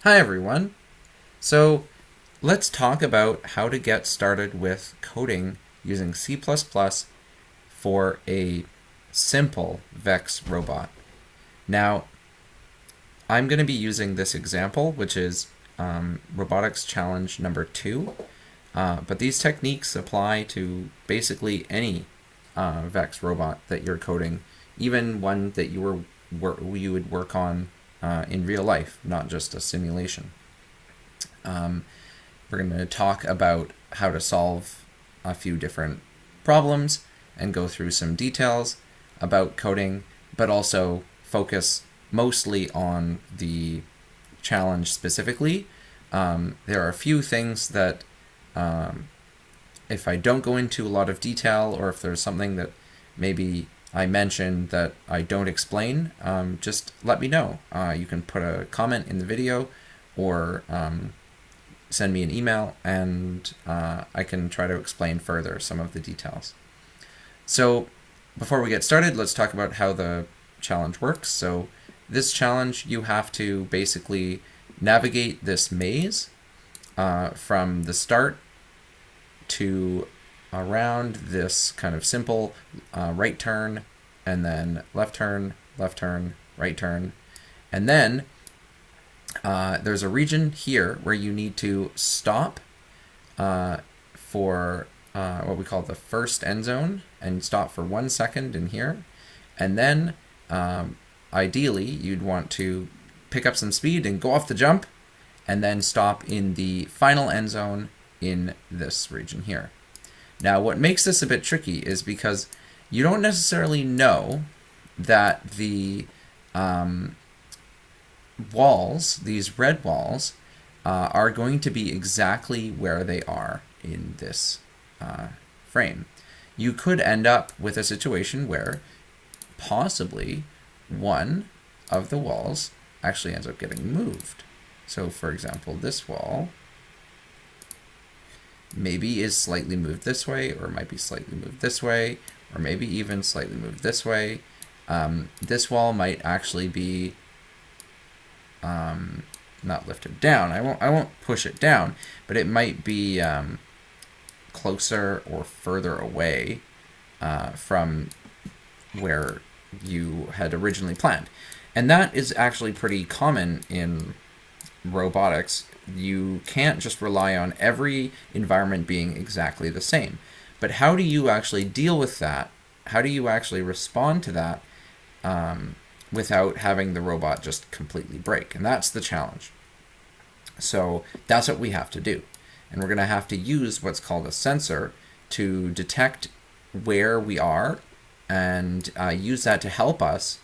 Hi everyone. So let's talk about how to get started with coding using C++ for a simple VEX robot. Now, I'm going to be using this example, which is Robotics Challenge number 2. But these techniques apply to basically any VEX robot that you're coding, even one that you would work on in real life, not just a simulation. We're going to talk about how to solve a few different problems and go through some details about coding, but also focus mostly on the challenge specifically. There are a few things that if I don't go into a lot of detail, or if there's something that maybe I mentioned that I don't explain, just let me know. You can put a comment in the video or send me an email, and I can try to explain further some of the details. So before we get started, let's talk about how the challenge works. So this challenge, you have to basically navigate this maze from the start to around this kind of simple right turn, and then left turn, right turn. And then there's a region here where you need to stop for what we call the first end zone, and stop for 1 second in here. And then ideally you'd want to pick up some speed and go off the jump, and then stop in the final end zone in this region here. Now, what makes this a bit tricky is because you don't necessarily know that the walls, these red walls, are going to be exactly where they are in this frame. You could end up with a situation where possibly one of the walls actually ends up getting moved. So, for example, this wall maybe is slightly moved this way, or might be slightly moved this way, or maybe even slightly moved this way. This wall might actually be not lifted down. I won't push it down, but it might be closer or further away from where you had originally planned. And that is actually pretty common in robotics. You can't just rely on every environment being exactly the same. But how do you actually deal with that? How do you actually respond to that without having the robot just completely break? And that's the challenge. So that's what we have to do. And we're going to have to use what's called a sensor to detect where we are, and use that to help us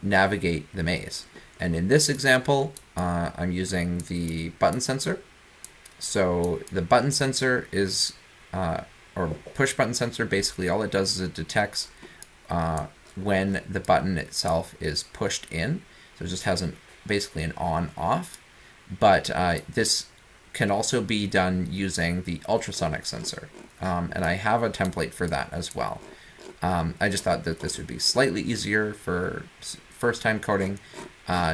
navigate the maze. And in this example, I'm using the button sensor. So the button sensor is, or push button sensor, basically all it does is it detects when the button itself is pushed in. So it just has basically an on-off. But this can also be done using the ultrasonic sensor. And I have a template for that as well. I just thought that this would be slightly easier for first-time coding,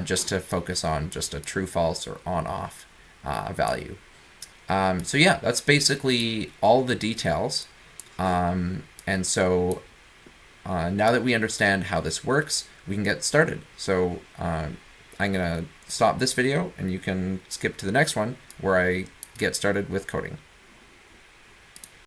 just to focus on just a true-false or on-off value. So yeah, that's basically all the details. And so now that we understand how this works, we can get started. So I'm going to stop this video, and you can skip to the next one where I get started with coding.